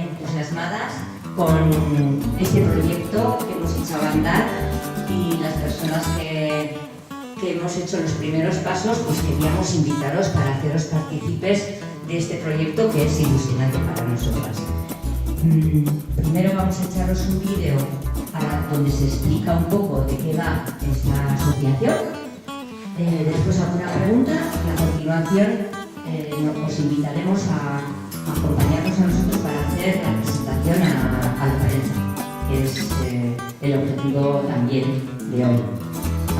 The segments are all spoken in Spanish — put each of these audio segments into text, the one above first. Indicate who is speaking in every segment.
Speaker 1: entusiasmadas con este proyecto que hemos echado a andar y las personas que hemos hecho los primeros pasos, pues queríamos invitaros para haceros partícipes de este proyecto que es ilusionante para nosotras. Primero vamos a echaros un vídeo donde se explica un poco de qué va esta asociación, después alguna pregunta y a continuación os invitaremos a acompañarnos a nosotros para hacer la presentación a la prensa, que es el objetivo también de hoy.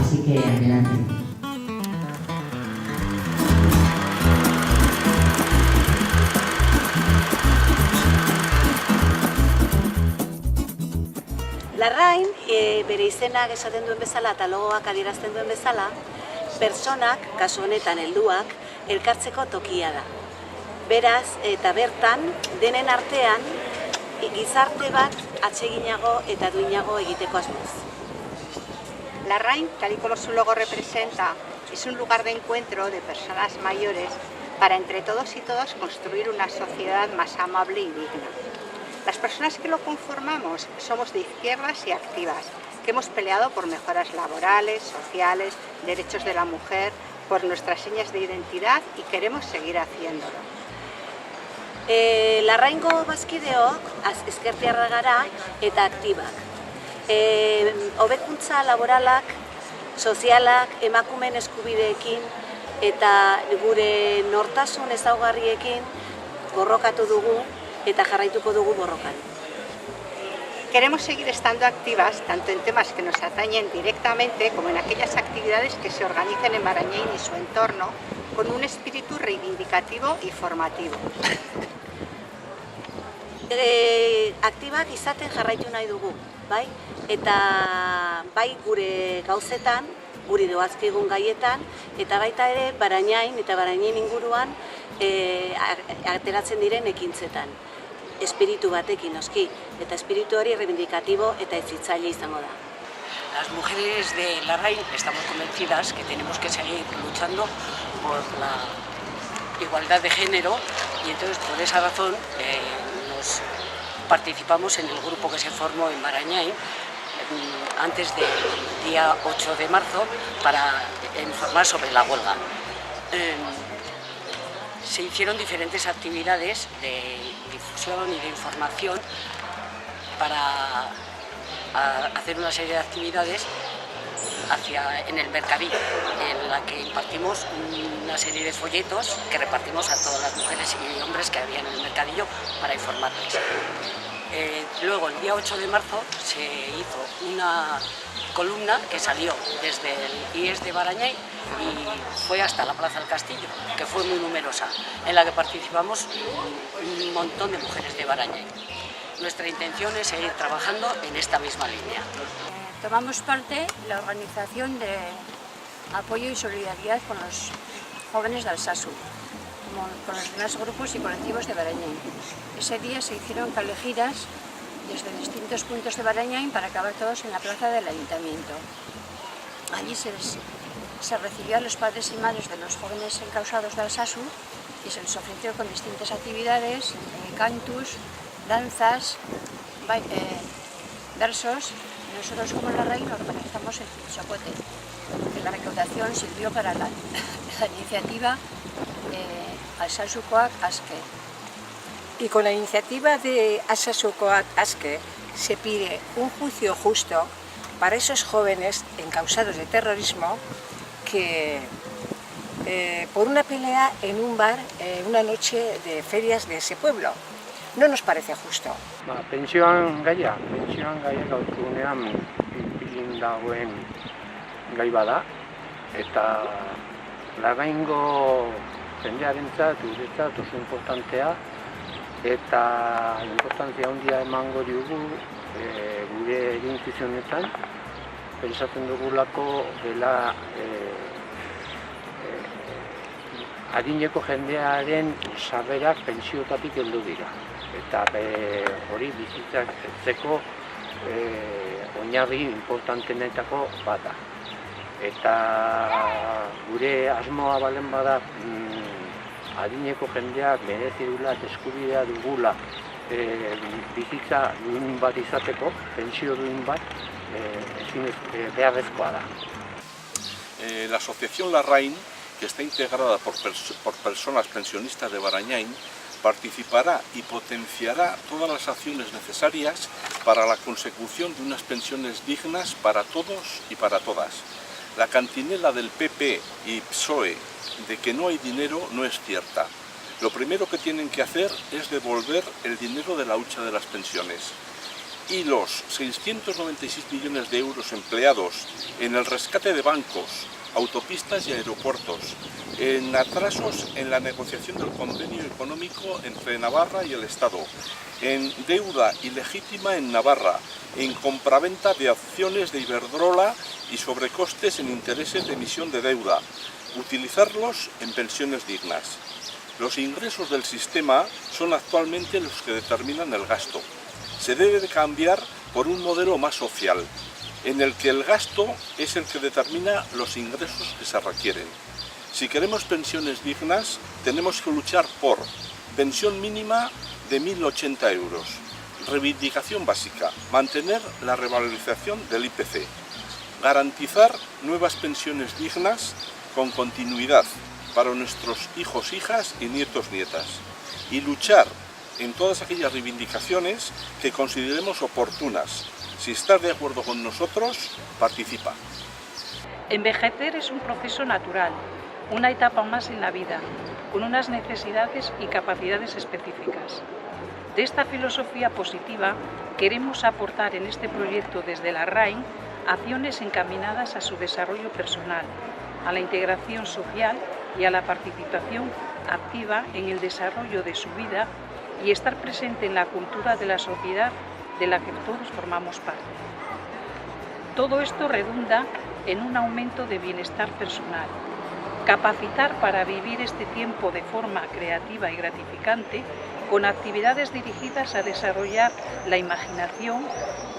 Speaker 1: Así que adelante.
Speaker 2: Larrain, bere izenak esaten duen bezala eta logoak adierazten duen bezala, pertsonak, kasu honetan helduak, elkartzeko tokia da. Beraz, eta bertan, denen artean, gizarte bat atseginago eta duinago egiteko asmoz.
Speaker 3: Larrain, tal y como su logo representa, es un lugar de encuentro de personas mayores para entre todos y todas construir una sociedad más amable y digna. Las personas que lo conformamos somos de izquierdas y activas, que hemos peleado por mejoras laborales, sociales, derechos de la mujer, por nuestras señas de identidad y queremos seguir haciéndolo.
Speaker 2: Larraingo bazkideok ezkertiarrak gara eta aktibak. Hobekuntza laboralak, sozialak, emakumeen eskubideekin eta gure nortasun ezaugarriekin borrokatu dugu eta jarraituko dugu borrokan.
Speaker 3: Queremos seguir estando activas tanto en temas que nos atañen directamente como en aquellas actividades que se organicen en Marañón y su entorno con un espíritu reivindicativo y formativo.
Speaker 2: Aktibak izaten jarraitu nahi dugu, bai? Eta bai gure gauzetan, guri doazkigun gaietan, eta baita ere Barañain eta Barañain inguruan ateratzen diren ekintzetan. Espiritu batekin noski, eta espiritu hori reivindicativo eta hezitzaile izango da.
Speaker 4: Las mujeres de Larrain estamos convencidas que tenemos que seguir luchando por la igualdad de género y entonces por esa razón nos participamos en el grupo que se formó en Barañain antes del día 8 de marzo para informar sobre la huelga. Se hicieron diferentes actividades de difusión y de información para hacer una serie de actividades en el mercadillo, en la que impartimos una serie de folletos que repartimos a todas las mujeres y hombres que había en el mercadillo para informarles. Luego, el día 8 de marzo, se hizo una columna que salió desde el IES de Barañain y fue hasta la Plaza del Castillo, que fue muy numerosa, en la que participamos un montón de mujeres de Barañain. Nuestra intención es seguir trabajando en esta misma línea.
Speaker 5: Tomamos parte en la organización de apoyo y solidaridad con los jóvenes de Alsasu, con los demás grupos y colectivos de Barañain. Ese día se hicieron calegidas desde distintos puntos de Barañain para acabar todos en la plaza del ayuntamiento. Allí se recibió a los padres y madres de los jóvenes encausados de Alsasu y se les ofreció con distintas actividades, cantus, danzas, versos. Nosotros como Larrain organizamos el Chocote, que la recaudación sirvió para la iniciativa Alsasukoak Aske.
Speaker 6: Y con la iniciativa de Alsasukoak Aske se pide un juicio justo para esos jóvenes encausados de terrorismo que por una pelea en un bar una noche de ferias de ese pueblo. No nos parece justo.
Speaker 7: Pentsioan gaia gaurkogunean ipilin dagoen gai bada eta Larraingo jendearentzat guretzat oso importantea eta importantzia handia emango diogu gure eginkizunetan. Pentsatzen dugulako dela adineko jendearen sarrerak pentsiotatik heldu dira. Eta hori bizitzatzeko oinarri importantenetako bada. Eta gure asmoa balen bada adineko jendeak merezi dula eta eskubidea dugula bizitza duin bat izateko, pentsio duin bat, beharrezkoa da.
Speaker 8: La asociación Larrain, que está integrada por personas pensionistas de Barañain, participará y potenciará todas las acciones necesarias para la consecución de unas pensiones dignas para todos y para todas. La cantinela del PP y PSOE de que no hay dinero no es cierta. Lo primero que tienen que hacer es devolver el dinero de la hucha de las pensiones. Y los 696 millones de euros empleados en el rescate de bancos, autopistas y aeropuertos, en atrasos en la negociación del convenio económico entre Navarra y el Estado, en deuda ilegítima en Navarra, en compraventa de acciones de Iberdrola y sobrecostes en intereses de emisión de deuda, utilizarlos en pensiones dignas. Los ingresos del sistema son actualmente los que determinan el gasto. Se debe de cambiar por un modelo más social, en el que el gasto es el que determina los ingresos que se requieren. Si queremos pensiones dignas, tenemos que luchar por pensión mínima de 1.080 euros, reivindicación básica, mantener la revalorización del IPC, garantizar nuevas pensiones dignas con continuidad para nuestros hijos, hijas y nietos, nietas, y luchar en todas aquellas reivindicaciones que consideremos oportunas. Si estás de acuerdo con nosotros, participa.
Speaker 9: Envejecer es un proceso natural, una etapa más en la vida, con unas necesidades y capacidades específicas. De esta filosofía positiva queremos aportar en este proyecto desde Larrain acciones encaminadas a su desarrollo personal, a la integración social y a la participación activa en el desarrollo de su vida y estar presente en la cultura de la sociedad de la que todos formamos parte. Todo esto redunda en un aumento de bienestar personal, capacitar para vivir este tiempo de forma creativa y gratificante con actividades dirigidas a desarrollar la imaginación,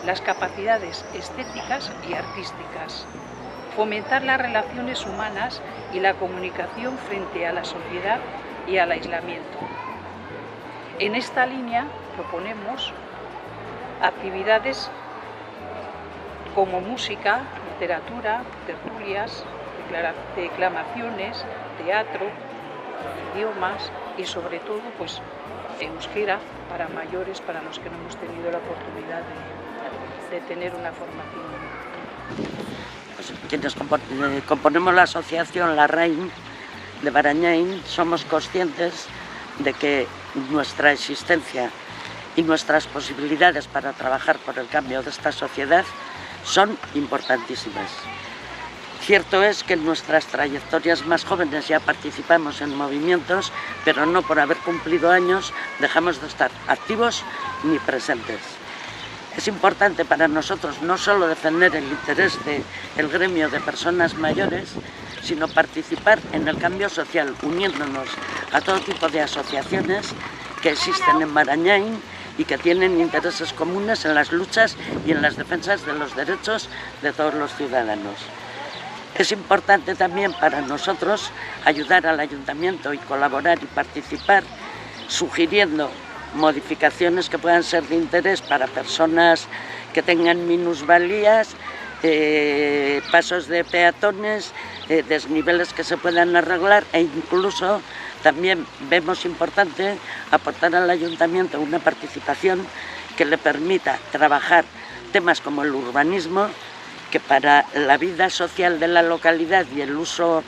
Speaker 9: las capacidades estéticas y artísticas, fomentar las relaciones humanas y la comunicación frente a la sociedad y al aislamiento. En esta línea proponemos actividades como música, literatura, tertulias, declamaciones, teatro, idiomas y sobre todo pues euskera para mayores, para los que no hemos tenido la oportunidad de tener una formación.
Speaker 10: Pues quienes componemos la asociación Larrain de Barañain somos conscientes de que nuestra existencia y nuestras posibilidades para trabajar por el cambio de esta sociedad son importantísimas. Cierto es que en nuestras trayectorias más jóvenes ya participamos en movimientos, pero no por haber cumplido años dejamos de estar activos ni presentes. Es importante para nosotros no solo defender el interés del gremio de personas mayores, sino participar en el cambio social, uniéndonos a todo tipo de asociaciones que existen en Barañain y que tienen intereses comunes en las luchas y en las defensas de los derechos de todos los ciudadanos. Es importante también para nosotros ayudar al ayuntamiento y colaborar y participar sugiriendo modificaciones que puedan ser de interés para personas que tengan minusvalías, pasos de peatones, desniveles que se puedan arreglar e incluso también vemos importante aportar al ayuntamiento una participación que le permita trabajar temas como el urbanismo, que para la vida social de la localidad y el uso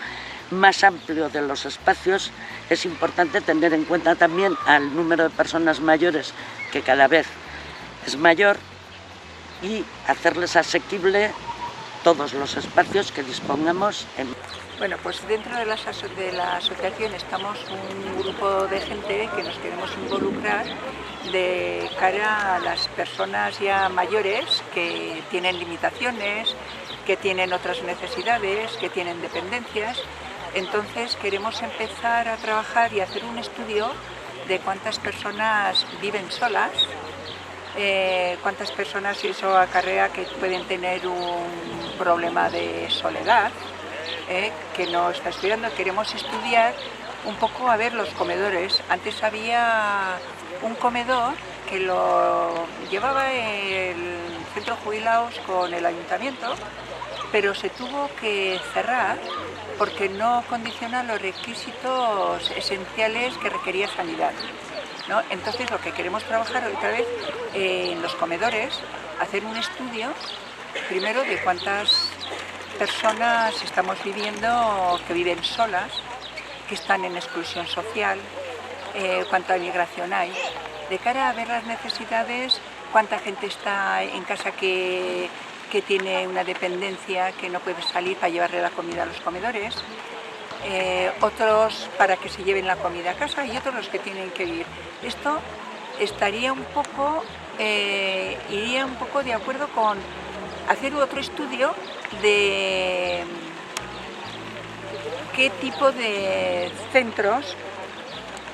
Speaker 10: más amplio de los espacios es importante tener en cuenta también al número de personas mayores que cada vez es mayor y hacerles asequible todos los espacios que dispongamos.
Speaker 6: Bueno, pues dentro de la asociación estamos un grupo de gente que nos queremos involucrar de cara a las personas ya mayores que tienen limitaciones, que tienen otras necesidades, que tienen dependencias Entonces queremos empezar a trabajar y hacer un estudio de cuántas personas viven solas, cuántas personas eso acarrea que pueden tener un problema de soledad, que no está estudiando. Queremos estudiar un poco a ver los comedores. Antes había un comedor que lo llevaba el centro jubilados con el ayuntamiento, pero se tuvo que cerrar porque no condiciona los requisitos esenciales que requería sanidad, ¿no? Entonces lo que queremos trabajar otra vez en los comedores, hacer un estudio primero de cuántas personas estamos viviendo que viven solas, que están en exclusión social, cuánta migración hay, de cara a ver las necesidades, cuánta gente está en casa que tiene una dependencia, que no puede salir para llevarle la comida a los comedores, otros para que se lleven la comida a casa y otros los que tienen que ir. Esto estaría un poco, iría un poco de acuerdo con hacer otro estudio de qué tipo de centros,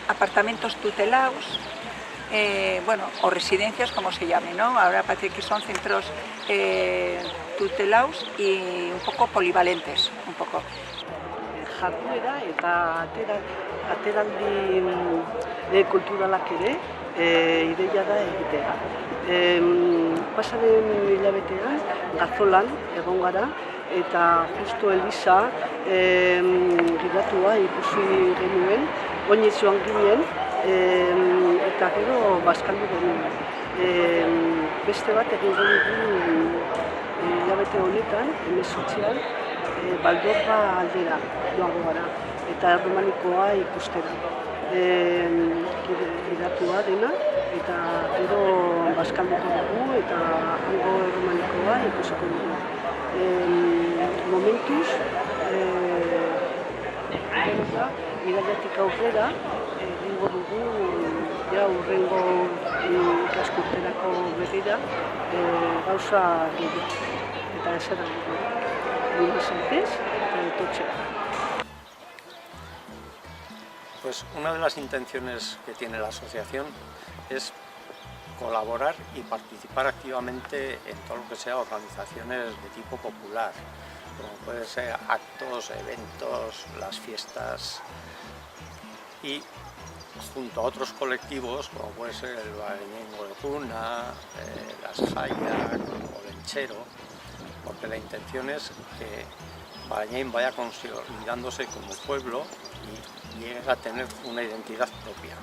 Speaker 6: apartamentos tutelados, bueno, o residencias, como se llame, ¿no? Ahora parece que son centros tutelados y un poco polivalentes, un poco.
Speaker 11: Jarduera eta ateraldi kulturalak ere ideia da egitea. Pasaren hilabetean Gazolan egon gara eta justu Eliza gidatua ikusi genuen, oinez joan ginen eta gero bazkaldu genuen. Beste bat egingo dugu hilabete honetan, 18an, Baldorba aldera joango gara eta erromanikoa ikustera. Gidatua dena eta gero bazkalduko dugu eta hango erromanikoa ikusiko dugu. Momentuz, irailetik aurrera egingo dugu ja hurrengo ikasturterako berrira gauza gehiago eta esera dugu.
Speaker 12: Pues una de las intenciones que tiene la asociación es colaborar y participar activamente en todo lo que sea organizaciones de tipo popular, como pueden ser actos, eventos, las fiestas, y junto a otros colectivos como puede ser el Barañain de Cuna, las Jaya o Lenchero, porque la intención es que Barañain vaya consolidándose como pueblo y llegue a tener una identidad propia.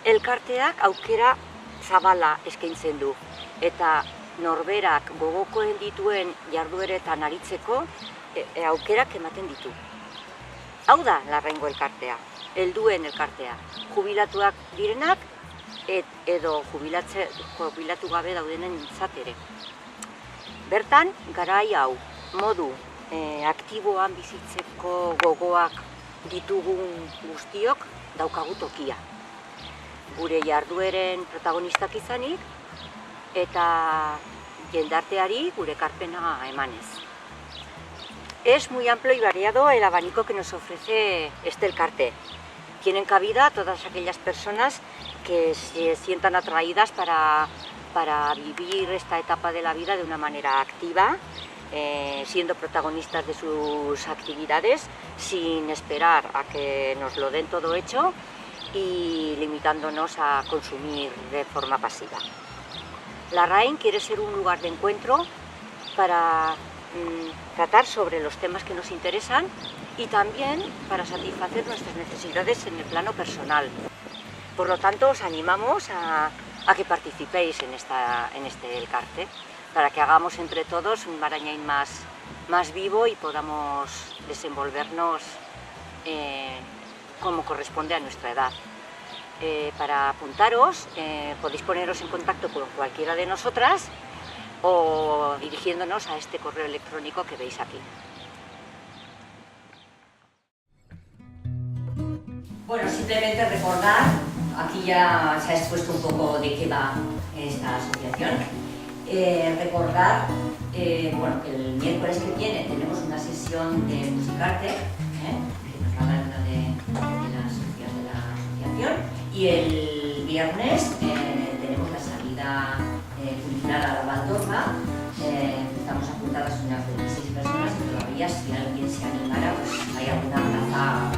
Speaker 13: Elkarteak aukera zabala eskaintzen du eta norberak gogokoen dituen jardueretan aritzeko aukerak ematen ditu. Hau da Larraingo elkartea, helduen elkartea, jubilatuak direnak edo jubilatu gabe daudenentzat ere. Bertan, garai hau, modu aktiboan bizitzeko gogoak ditugun guztiok daukagu tokia. Gure jardueren protagonistak izanik eta jendarteari gure ekarpena emanez. Es muy amplio y variado el abanico que nos ofrece este elkarte. Tienen cabida todas aquellas personas que se sientan atraídas para vivir esta etapa de la vida de una manera activa, siendo protagonistas de sus actividades, sin esperar a que nos lo den todo hecho y limitándonos a consumir de forma pasiva. Larrain quiere ser un lugar de encuentro para tratar sobre los temas que nos interesan y también para satisfacer nuestras necesidades en el plano personal. Por lo tanto, os animamos a que participéis en este elkarte, para que hagamos entre todos un Barañain más vivo y podamos desenvolvernos como corresponde a nuestra edad. Para apuntaros, podéis poneros en contacto con cualquiera de nosotras o dirigiéndonos a este correo electrónico que veis aquí.
Speaker 1: Bueno, simplemente recordar, aquí ya se ha expuesto un poco de qué va esta asociación, recordar bueno, que el miércoles que viene tenemos una sesión de musicarte, que nos va a dar una de las socias de la asociación, y el viernes tenemos la salida cultural a la Valdorma. Estamos apuntadas unas 26 personas y todavía si alguien se animara, pues hay alguna plaza.